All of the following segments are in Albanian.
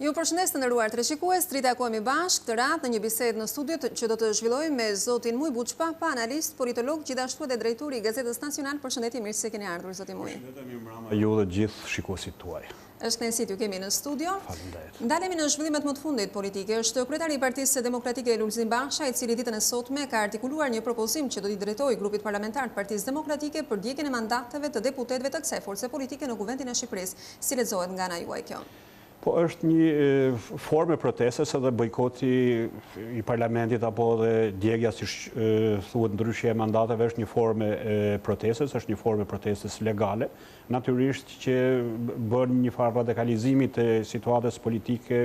Ju përshëndes të nderuar teleshikues, ritakohemi bashkë këtë radhë në një bisedë në studio që do të zhvillojmë me zotin Mujo Buçpapaj, analist, politolog, gjithashtu edhe drejtori i Gazetës Nacionale. Përshëndetje, mirë se keni ardhur zoti Mujo. Përshëndetje ju dhe gjithë shikuesit tuaj. Është kënaqësi t'ju kemi në studio. Faleminderit. Ndalemi në zhvillimet më të fundit politike. Është kryetari i Partisë Demokratike Lulzim Basha, i cili ditën e sotme ka artikuluar një propozim që do t'i drejtojë grupit parlamentar të Partisë Demokratike për ndjekjen e mandateve të deputetëve të kësaj force politike në Kuvendin e Shqipërisë. Si lexohet nga ana juaj kjo? Po është një formë protestës edhe bojkoti i parlamentit apo dhe Djegia, si thuhet ndryshja e mandateve, është një formë protestës, është një formë protestës legale. Natyrisht që bën një farë radikalizimi të situatës politike,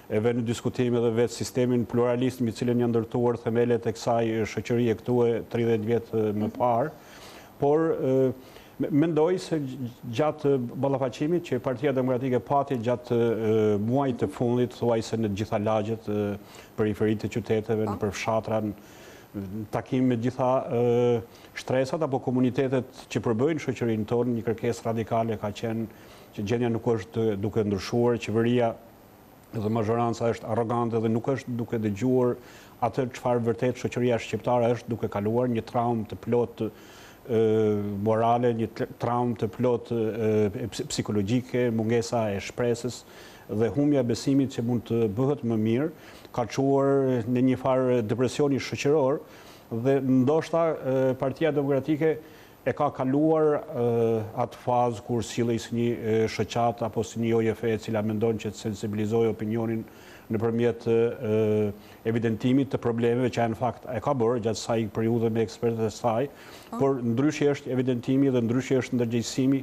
e vë në diskutim edhe vetë sistemin pluralist me cilën janë ndërtuar themelet e kësaj shoqërie këtu e 30 vjet më parë, por mendoj se gjatë ballafaqimit që Partia Demokratike pati gjatë muajit të fundit, thuajse në të gjitha lagjet, periferitë të qyteteve, në përfshatra, në takim me gjitha shtresat apo komunitetet që përbëjnë shoqërinë tonë, një kërkesë radikale ka qenë që gjendja nuk është duke ndryshuar, qeveria dhe mazhoranca është arrogante dhe nuk është duke dëgjuar atë çfarë vërtet shoqëria shqiptare është duke kaluar, një traumë të plotë morale, një traumë të plot psikologjike, mungesa e shpresës dhe humbja e besimit që mund të bëhet më mirë, ka çuar në një farë depresioni shoqëror dhe ndoshta Partia Demokratike e ka kaluar atë fazë kur sillej si një shoqat apo si një OJF e cila mendon që të sensibilizojë opinionin nëpërmjet evidentimit të problemeve që në fakt e ka bërë gjatë kësaj periudhe me ekspertët e saj, por ndryshe është evidentimi dhe ndryshe është ndërgjegjësimi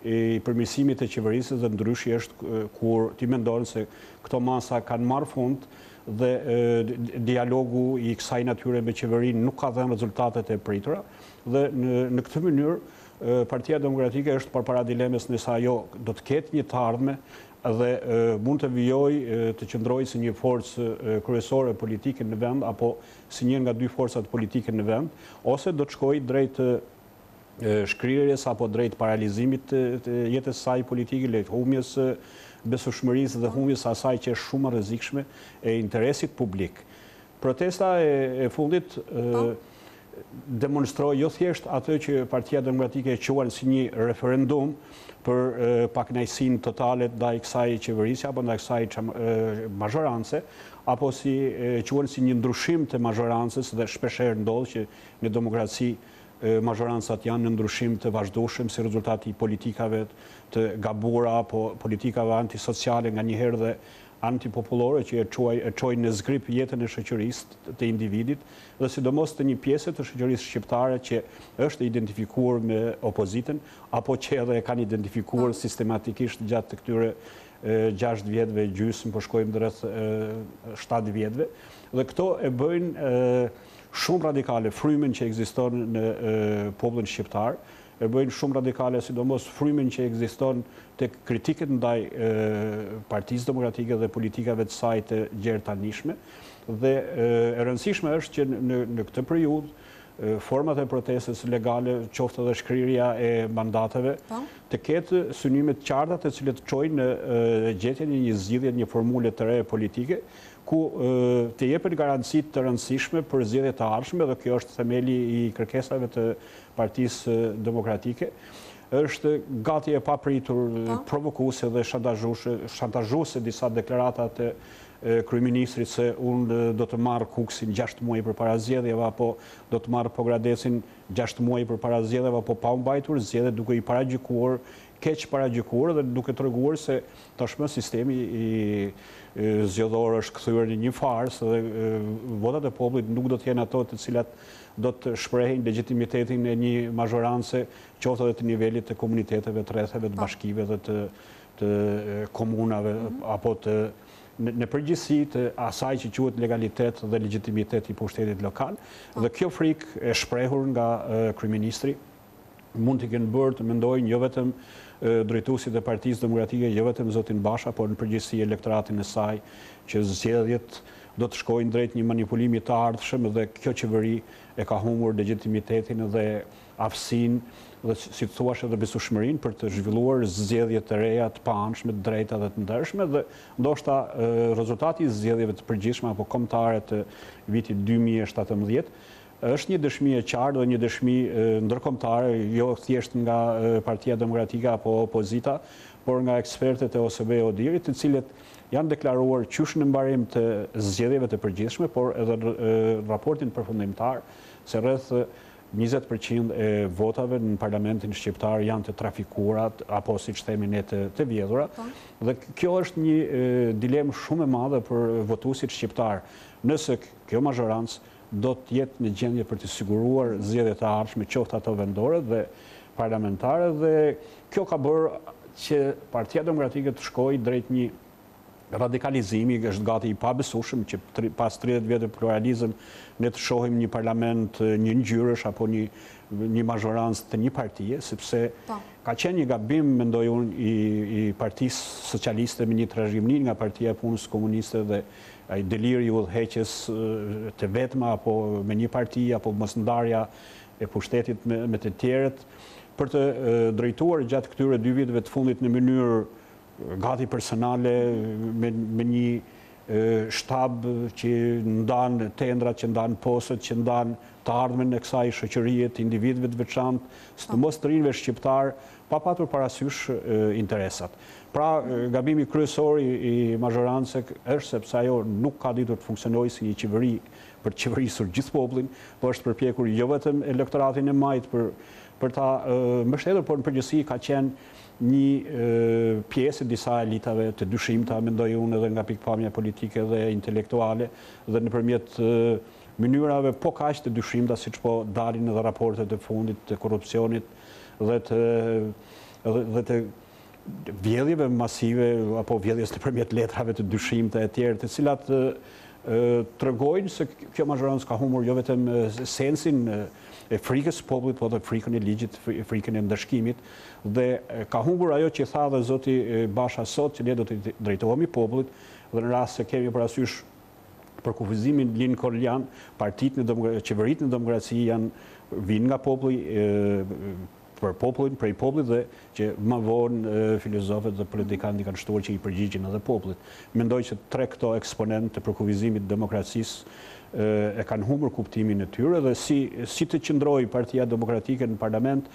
i përmirësimit të qeverisë dhe ndryshe është kur ti mendon se këto masa kanë marrë fund dhe dialogu i kësaj natyre me qeverinë nuk ka dhënë rezultatet e pritura dhe në këtë mënyrë Partia Demokratike është përpara dilemës nëse ajo do të ketë një të ardhme dhe mund të vijojë të qëndrojë si një forcë kryesore politike në vend apo si një nga dy forcat politike në vend, ose do të shkojë drejt shkrirjes apo drejt paralizimit të jetës saj politike, drejt humbjes besueshmërisë dhe humbjes asaj që është shumë e rrezikshme e interesit publik. Protesta e fundit demonstroi jo thjesht atë që Partia Demokratike e quan si një referendum për pakënaqësinë totale ndaj kësaj qeverisje apo ndaj kësaj mazhorance, apo si quan si një ndryshim të mazhorancës dhe shpeshherë ndodh që në demokraci mazhorancat janë në ndryshim të vazhdueshëm si rezultat i politikave të gabuara apo politikave antisociale nganjëherë dhe antipopullore që e çojnë në zgrip jetën e shoqërisë të individit dhe sidomos të një pjese të shoqërisë shqiptare që është identifikuar me opozitën apo që edhe e kanë identifikuar sistematikisht gjatë këtyre 6 vjetëve gjysmë, po shkojmë rreth 7 vjetëve dhe këto e bëjnë shumë radikale frymën që ekziston në popullin shqiptar, e bëjnë shumë radikale sidomos frymën që ekziston tek kritikët ndaj Partisë Demokratike dhe politikave të saj të gjerëtanishme dhe e rëndësishme është që në këtë periudhë format e protestës legale, qoftë edhe shkrirja e mandateve, të ketë synime të qarta të cilët çojnë në gjetjen e një zgjidhje, një formule të re politike, ku të jepen garancitë të rëndësishme për zgjedhjet e ardhshme dhe kjo është themeli i kërkesave të Partisë Demokratike. Është gati e papritur, provokuese dhe shantazhuese disa deklarata të kryeministrit se unë do të marr Kuksin 6 muaj përpara zgjedhjeve apo do të marr Pogradecin 6 muaj përpara zgjedhjeve apo pa u mbajtur zgjedhje duke i paragjykuar, keq paragjykuar dhe duke treguar se tashmë sistemi i zgjedhor është kthyer në një farsë dhe votat e popullit nuk do të jenë ato të cilat do të shprehin legitimitetin e një mazhorance qoftë edhe të nivelit të komuniteteve, të rrethave, të bashkive dhe të komunave apo të në përgjithësi të asaj që quhet legalitet dhe legitimitet i pushtetit lokal. Dhe kjo frikë e shprehur nga kryeministri mund të kenë bërë të mendojnë jo vetëm drejtuesit e Partisë Demokratike, jo vetëm zotin Basha, por në përgjithësi elektoratin e saj që zgjedhjet do të shkojnë drejt një manipulimi të ardhshëm dhe kjo qeveri e ka humbur legitimitetin dhe aftësinë dhe si të thuash edhe besueshmërinë për të zhvilluar zgjedhje të reja, të paanshme, të drejta dhe të ndershme dhe ndoshta rezultati i zgjedhjeve të përgjithshme apo kombëtare të vitit 2017 është një dëshmi e qartë dhe një dëshmi ndërkombëtare, jo thjesht nga Partia Demokratike apo opozita, por nga ekspertët e OSBE-Odirit, të cilët janë deklaruar qysh në mbarim të zgjedhjeve të përgjithshme, por edhe raportin përfundimtar se rreth 20% e votave në parlamentin shqiptar janë të trafikurat, apo siç themi ne të vjedhura. Dhe kjo është një dilemë shumë e madhe për votuesit shqiptar. Nëse kjo mazhorancë do të jetë në gjendje për të siguruar zgjedhjet e ardhshme, qoftë ato vendore dhe parlamentare, dhe kjo ka bërë që Partia Demokratike të shkojë drejt një radikalizimi, është gati i pabesueshëm që pas 30 vjetë pluralizëm ne të shohim një parlament një ngjyrësh apo një mazhorancë të një partie, sepse ka qenë një gabim, mendoj unë, i Partisë Socialiste me një trashëgimi nga Partia e Punës Komuniste dhe ai deliri i udhëheqjes të vetma apo me një parti apo mosndarja e pushtetit me të tjerët për të drejtuar gjatë këtyre 2 viteve të fundit në mënyrë gati personale, me një shtab që ndan tendrat, që ndan postët, që ndan të ardhmen e kësaj shoqërie të individëve të veçantë, sidomos të rinjve shqiptar, pa patur parasysh interesat. Pra, gabimi kryesor i mazhorancës është sepse ajo nuk ka ditur të funksionojë si një qeveri për të qeverisur gjithë popullin, por është përpjekur jo vetëm elektoratin e majt për ta mbështetur, por në përgjithësi ka qenë një pjesë e disa elitave të dyshimta, mendoj unë, edhe nga pikpamja politike dhe intelektuale, dhe nëpërmjet mënyrave po kaq të dyshimta, siç po dalin edhe raportet e fundit të korrupsionit dhe të vjedhjeve masive apo vjedhjes nëpërmjet letrave të dyshimta e tjerë, të cilat tregojnë se kjo mazhorancë ka humbur jo vetëm sensin e frikës së popullit, por edhe frikën e ligjit, frikën e ndëshkimit, dhe ka humbur ajo që tha dhe zoti Basha sot, që ne do të drejtohemi popullit, dhe në rast se kemi parasysh për kufizimin lincolnian, partitë në qeveritë në demokraci vinë nga populli, për popullin, prej popullit, dhe që më vonë filozofët dhe politikanët kanë shtuar që i përgjigjen edhe popullit. Mendoj që 3 këto eksponent të përkufizimit të demokracisë e kanë humbur kuptimin e tyre dhe si të qëndrojë Partia Demokratike në parlament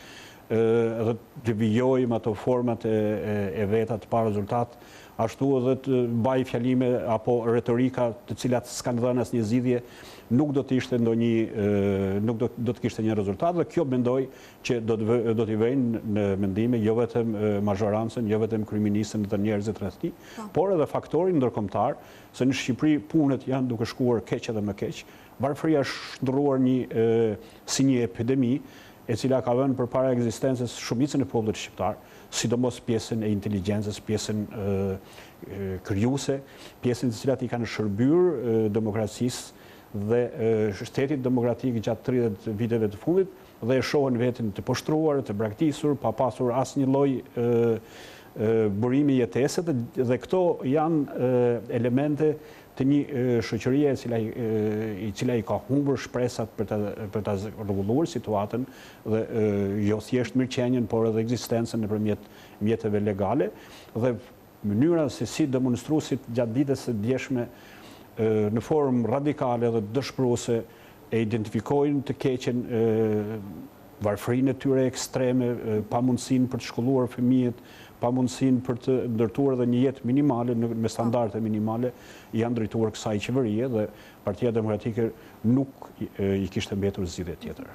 edhe të vijojmë ato format e veta të pa rezultat, ashtu edhe të baj fjalime apo retorika të cilat s'kanë dhënë asnjë zgjidhje, nuk do të ishte nuk do të kishte një rezultat, dhe kjo mendoj që do t'i vëjnë në mendime jo vetëm mazhorancën, jo vetëm kryeministën dhe njerëzit rreth tij, por edhe faktorin ndërkombëtar, se në Shqipëri punët janë duke shkuar keq edhe më keq, varfëria është ndrruar si një epidemi, e cila ka vënë përpara ekzistencës shumicën e popullit shqiptar, sidomos pjesën e inteligjencës, pjesën krijuese, pjesën të cilat i kanë shërbyer demokracisë dhe shtetit demokratik gjatë 30 viteve të fundit, dhe e shohen veten të poshtruar, të braktisur, pa pasur asnjë lloj burimi jetese, dhe këto janë elemente të një shoqërie e cila i ka humbur shpresat për ta rregulluar situatën dhe jo thjesht mirëqenien, por edhe ekzistencën nëpërmjet mjeteve legale, dhe mënyra se si demonstruesit gjatë ditës së djeshme në formë radikale dhe dëshpëruese e identifikojnë të keqen varfërinë e tyre ekstreme, pamundësinë për të shkolluar fëmijët, pamundësinë për të ndërtuar edhe një jetë minimale me standarde minimale, janë drejtuar kësaj qeverie dhe Partia Demokratike nuk i kishte mbetur zgjidhje tjetër.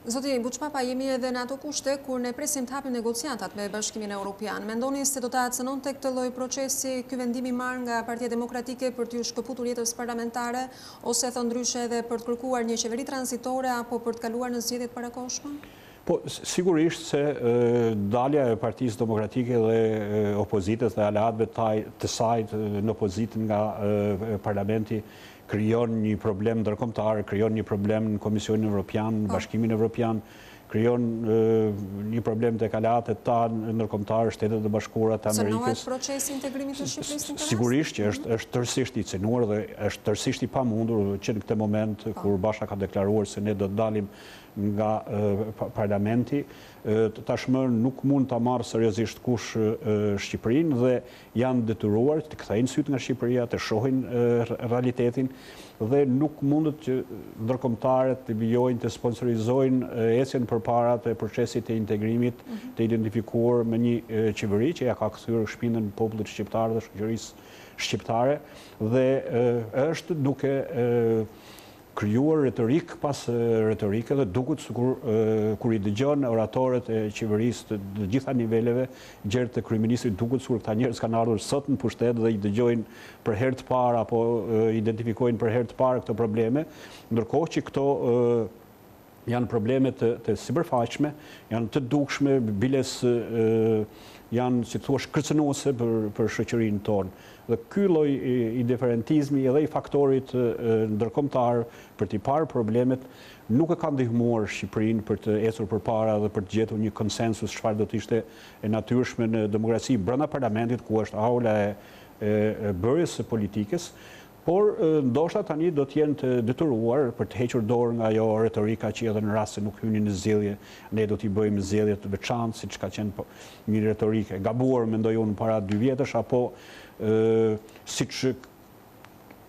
Zoti Buçpapaj, jemi edhe në ato kushte kur ne presim të hapim negociatat me Bashkimin Evropian. Mendoni se do ta cënonte këtë lloj procesi ky vendim i marrë nga Partia Demokratike për t'ju shkëputur jetës parlamentare, ose thon ndryshe edhe për të kërkuar një qeveri tranzitore apo për të kaluar në zgjedhjet parakohshme? Po, sigurisht se dalja e Partisë Demokratike dhe opozitës dhe aleatëve të saj në opozitë nga parlamenti krijon një problem ndërkombëtar, krijon një problem në Komisionin Evropian, në Bashkimin Evropian, krijon një problem të kalatet ta ndërkombëtare, Shtetet e Bashkuara të Amerikës. Cënohet procesi integrimit të Shqipërisë në këtë rast? Sigurisht që është tërësisht i cënuar dhe është tërësisht i pamundur që në këtë moment kur Basha ka deklaruar se ne do të dalim nga parlamenti, tashmë nuk mund ta marrë seriozisht kush Shqipërinë dhe janë detyruar të kthejnë syt nga Shqipëria, të shohin realitetin dhe nuk mundet që ndërkombëtarët të vijojnë të sponsorizojnë ecjen përpara të procesit të integrimit të identifikuar me një qeveri që ja ka kthyer shpinën popullit shqiptar dhe shoqërisë shqiptare dhe është duke krijuar retorik pas retorike dhe duket sikur kur i dëgjon oratorët e qeverisë të gjitha niveleve, gjerë të kryeministrit, duket sikur këta njerëz kanë ardhur sot në pushtet dhe i dëgjojnë për herë të parë apo identifikojnë për herë të parë këto probleme, ndërkohë që këto janë probleme të sipërfaqshme, janë të dukshme, biles janë, si thua, kërcënuese për shoqërinë tonë. Dhe ky lloj indiferentizmi edhe i faktorit ndërkombëtar për t'i parë problemet nuk e ka ndihmuar Shqipërinë për të ecur përpara dhe për të gjetur një konsensus çfarë do të ishte e natyrshme në demokraci brenda parlamentit ku është aula e bërjes së politikës. Por ndoshta tani do të jenë të detyruar për të hequr dorë nga ajo retorika që edhe në rast se nuk hynin në zgjedhje, ne do t'i bëjmë zgjedhje të veçantë, siç ka qenë një retorikë e gabuar, mendoj unë, para 2 vjetësh, apo siç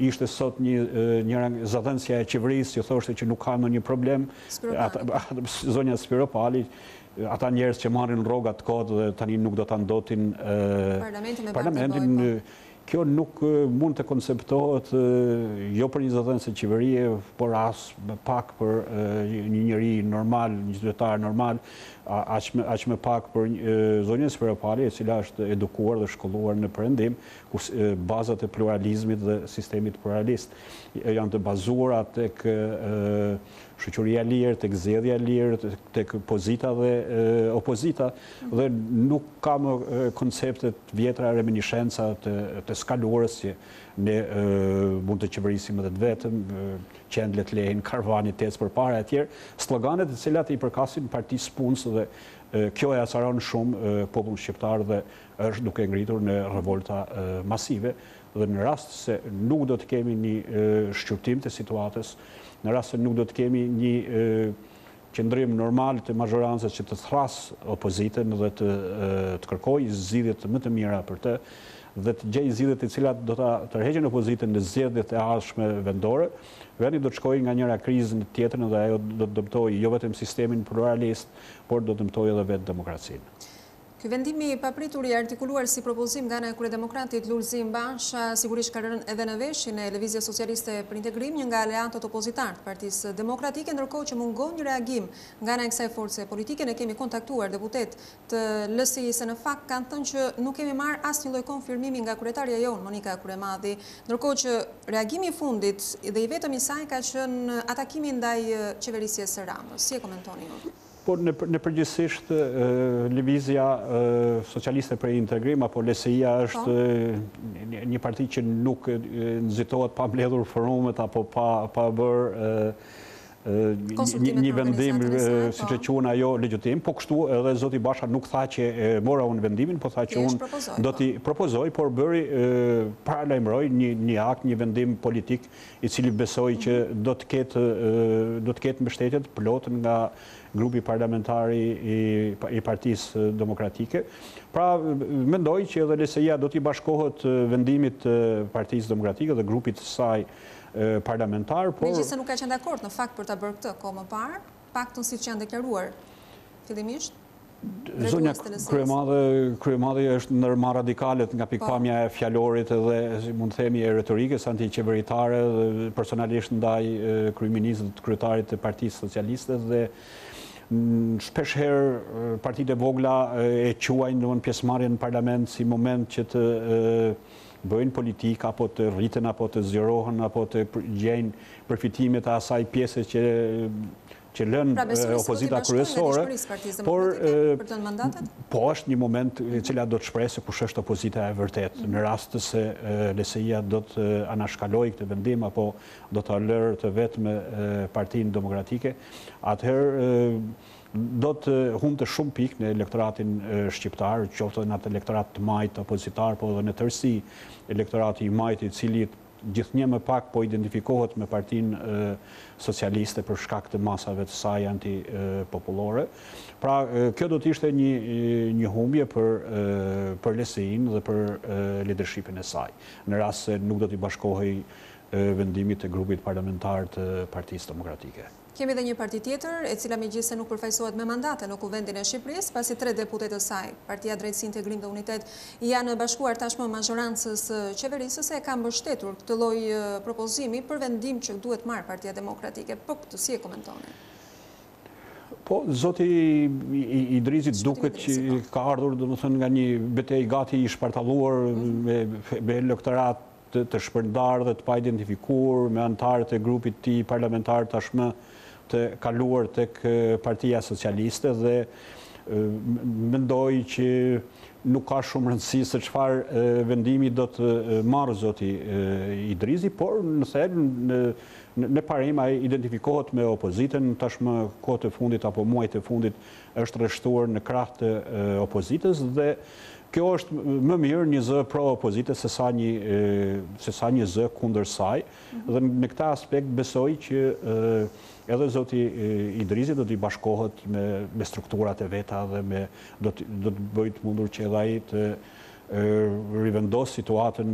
ishte sot një zëdhënësja e qeverisë që thoshte që nuk ka ndonjë problem, zonja Spiropali, ata njerëz që marrin rrogat kod dhe tani nuk do ta ndotin parlamentin. Kjo nuk mund të konceptohet jo për një zëdhënëse qeverie, por as pak për një njeri normal, një qytetar normal, aq më pak për zonjën Spiropali, e cila është edukuar dhe shkolluar në Perëndim, ku bazat e pluralizmit dhe sistemit pluralist janë të bazuara tek shoqëria lirë, tek zgjedhja lirë, tek pozita dhe opozita, dhe nuk ka më konceptet vjetra reminiscenca të skaluarës që ne mund të qeverisim edhe të vetëm, qendlet lehin, karvani tec përpara e tjerë, sloganet e cilat i përkasin partisë punës dhe kjo e acaron shumë popullin shqiptar dhe është duke ngritur në revolta masive dhe në rast se nuk do të kemi një shqyrtim të situatës, në rast se nuk do të kemi një qëndrim normal të mazhorancës që të thras opozitën dhe të kërkojë zgjidhjet më të mira për të dhe të gjejë zgjidhjet të cilat do ta tërheqin opozitën në zgjedhjet e ardhshme vendore, vendi do të shkojë nga njëra krizë në tjetrën dhe ajo do të dëmtojë jo vetëm sistemin pluralist, por do të dëmtojë edhe vetë demokracinë. Ky vendimi i papritur i artikuluar si propozim nga ana e kryedemokratit Lulzim Basha sigurisht ka rënë edhe në veshin e Lëvizjes Socialiste për Integrim, një nga aleatët opozitar të Partisë Demokratike, ndërkohë që mungon një reagim nga ana e kësaj force politike. Ne kemi kontaktuar deputet të LSI-së, në fakt kanë thënë që nuk kemi marrë asnjë lloj konfirmimi nga kryetaria jonë Monika Kuremadi, ndërkohë që reagimi i fundit dhe i vetëm i saj ka qenë atakimi ndaj qeverisjes së Ramës. Si e komentoni ju? Po në përgjithsisht Lëvizja Socialiste për Integrim apo LSI-ja është një parti që nuk nxitohet pa mbledhur forumet apo pa bërë një vendim siç e quhen ajo legjitim, po kështu edhe zoti Basha nuk tha që mora unë vendimin, po tha që unë do t'i propozoj, por bëri paralajmëroi një akt, një vendim politik i cili besoj që do të ketë mbështetje të plot nga grupi parlamentari i Partisë Demokratike. Pra, mendoj që edhe LSI-ja do t'i bashkohet vendimit të Partisë Demokratike dhe grupit të saj parlamentar. Megjithëse nuk ka qenë dakord në fakt për ta bërë këtë kohë më parë, paktën siç janë deklaruar fillimisht. Zonja Kryemadi është ndër më radikalet nga pikpamja e fjalorit edhe, si mund të themi, e retorikës antiqeveritare, personalisht ndaj kryeministit, kryetarit të Partisë Socialiste dhe shpesh herë partitë e vogla e quajnë në pjesëmarrjen në parlament si moment që të bëjnë politikë, apo të rriten, apo të zgjerohen, apo të gjejnë përfitimet e asaj pjese që që lënë opozita kryesore, po është një moment i cila do të shprehë se kush është opozita e vërtet. Në rast se LSI-ja do të anashkalojë këtë vendim apo do ta lërë të vetme Partinë Demokratike, atëherë do të humbte shumë pikë në elektoratin shqiptar, qoftë në atë elektorat të majt opozitar, po edhe në tërësi elektorati i majt i cili gjithnjë më pak po identifikohet me Partinë Socialiste për shkak të masave të saj antipopullore. Pra, kjo do të ishte një humbje për LSI-n dhe për leadershipin e saj, në rast se nuk do t'i bashkohej vendimit të grupit parlamentar të Partisë Demokratike. Kemi dhe një parti tjetër, e cila megjithëse nuk përfaqësohet me mandate në Kuvendin e Shqipërisë, pasi 3 deputet të saj, Partia Drejtësi, Integrim dhe Unitet, janë bashkuar tashmë mazhorancës qeverisëse, e ka mbështetur këtë lloj propozimi për vendim që duhet marrë Partia Demokratike. Po këtë si e komentoni? Po, zoti Idrizit duket që ka ardhur domethënë nga një betejë gati i shpartalluar me elektorat të shpërndar dhe të pa identifikuar, me antarët e grupit të parlamentar tashmë të kaluar tek Partia Socialiste dhe mendoj që nuk ka shumë rëndësi se çfarë vendimi do të marrë zoti Idrizi, por në thelb në parim ai identifikohet me opozitën, tashmë kohët e fundit apo muajt e fundit është rreshtuar në krah të opozitës dhe kjo është më mirë një zë pro-opozite se sa një zë kundër saj. Dhe në këta aspekt besoj që edhe zoti Idrizi do t'i bashkohet me strukturat e veta dhe do të bëjt mundur që edhe ai të rivendos situatën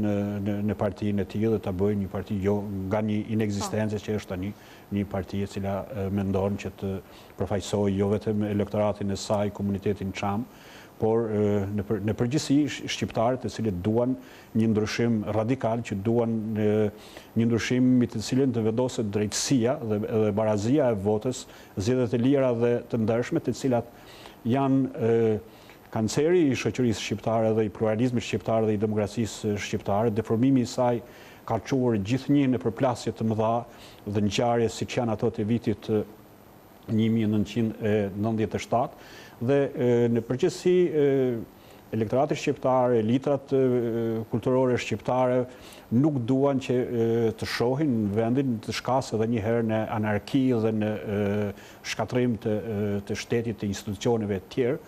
në partinë e tij dhe ta bëjë një parti jo nga një inekzistencë që është tani një parti e cila mendon që të përfaqësojë jo vetëm elektoratin e saj, komunitetin çam, por në përgjithësi shqiptarët e cilët duan një ndryshim radikal, që duan një ndryshim me të cilën të vendoset drejtësia dhe barazia e votës, zgjedhjet e lira dhe të ndershme, të cilat janë kanceri i shoqërisë shqiptare dhe i pluralizmit shqiptar dhe i demokracisë shqiptare. Deformimi i saj ka çuar gjithnjë në përplasje të mëdha dhe ngjarje siç janë ato të vitit 1997 dhe në përgjithësi elektorati shqiptar, elitrat kulturore shqiptare nuk duan që të shohin vendin të shkasë edhe një herë në anarki dhe në shkatrim të shtetit, të institucioneve të tjerë,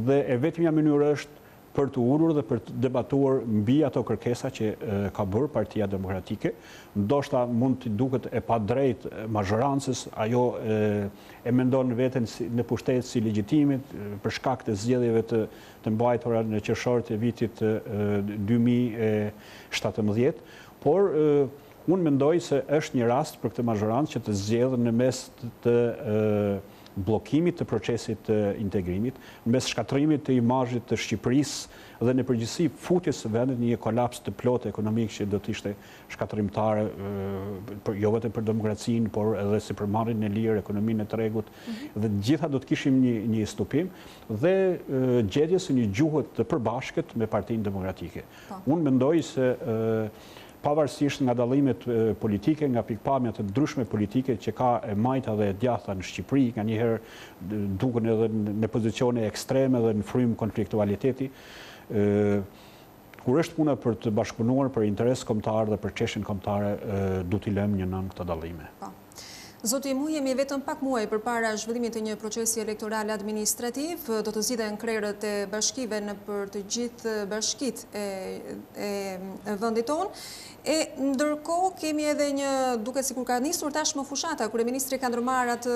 dhe e vetmja mënyrë është për të ulur dhe për të debatuar mbi ato kërkesa që ka bërë Partia Demokratike. Ndoshta mund të duket e padrejtë mazhorancës, ajo e mendon veten në pushtet si legjitimit për shkak të zgjedhjeve të mbajtura në qershor të vitit 2017, por unë mendoj se është një rast për këtë mazhorancë që të zgjedhë në mes të bllokimit të procesit të integrimit, në mes shkatrimit të imazhit të Shqipërisë dhe në përgjithësi futjes së vendit në një kolaps të plotë ekonomik që do të ishte shkatrimtare jo vetëm për demokracinë, por edhe si për marrjen e lirë, ekonominë e tregut, dhe gjitha do të kishim një stupim dhe gjetjes së një gjuhë të përbashkët me Partinë Demokratike. Unë mendoj se pavarësisht nga dallimet politike, nga pikpamjet të ndryshme politike që ka e majta dhe e djatha në Shqipëri, nga njëherë duken edhe në pozicione ekstreme dhe në frym konfliktualiteti, kur është puna për të bashkëpunuar për interes kombëtar dhe për çështjen kombëtare, du t'i lëmë një nën këto dallime. Zoti Mu, jemi vetëm pak muaj përpara zhvillimit të një procesi elektoral administrativ, do të zgjidhen krerët e bashkive në për të gjithë bashkitë e vendit tonë. E ndërkohë kemi edhe një, duket sikur ka nisur tashmë fushata, kryeministri ka ndërmarrë atë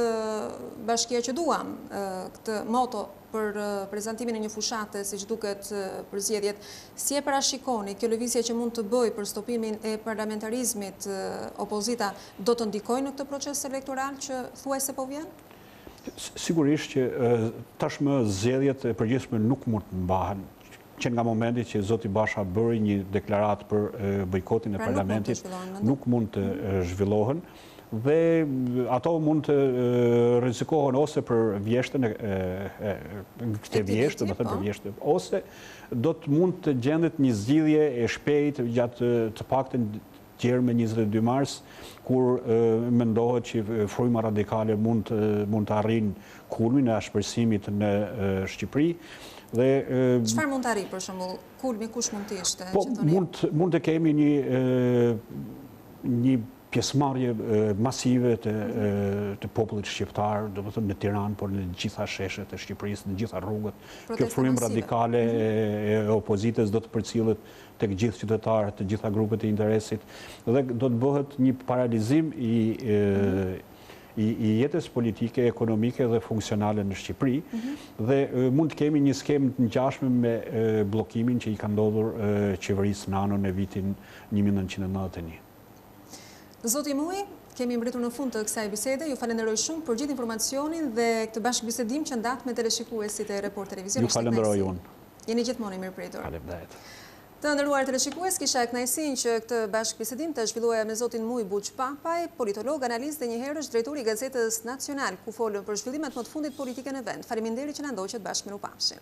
bashkia që duam, këtë moto për prezantimin e një fushate, siç duket për zgjedhjet. Si e parashikoni kjo lëvizje që mund të bëjë për stopimin e parlamentarizmit opozita, do të ndikojë në këtë proces elektoral që thuajse po vjen? Sigurisht që tashmë zgjedhjet e përgjithshme nuk mund të mbahen, që nga momenti që zoti Basha bëri një deklarat për bojkotin e parlamentit, nuk mund të zhvillohen. Dhe ato mund të rrezikohen ose për vjeshtën këtë vjeshtë, do të thënë për vjeshtë, ose do të mund të gjendet një zgjidhje e shpejtë gjatë të paktën tjerë me 22 mars, kur mendohet që fryma radikale mund të arrijnë kulmin e ashpërsimit në Shqipëri. Çfarë mund të arrijë për shembull? Kulmi kush mund të ishte? Po, mund të kemi një pjesëmarrje masive të popullit shqiptar, do të thënë në Tiranë, por në gjitha sheshet e Shqipërisë, në gjitha rrugët. Kjo frymë radikale e opozitës do të përcillet tek gjithë qytetarët, të gjitha grupet e interesit, dhe do të bëhet një paralizim i jetës politike, ekonomike dhe funksionale në Shqipëri, dhe mund të kemi një skemë të ngjashme me bllokimin që i ka ndodhur qeverisë në anën e vitin 1991. Zoti Muj, kemi mbritur në fund të kësaj bisede. Ju falenderoj shumë për gjithë informacionin dhe këtë bashkëbisedim që ndat me teleshikuesit e Report Televizion. Ju falenderoj unë. Jeni gjithmonë i mirëpritur. Faleminderit. Të nderuar teleshikues, kisha kënaqësinë që këtë bashkëbisedim të zhvilloja me zotin Mujo Buçpapaj, politolog, analist dhe njëherë është drejtori i Gazetës Nacional, ku folën për zhvillimet më të fundit politike në vend. Faleminderit që na ndoqët bashkë me u pafshim.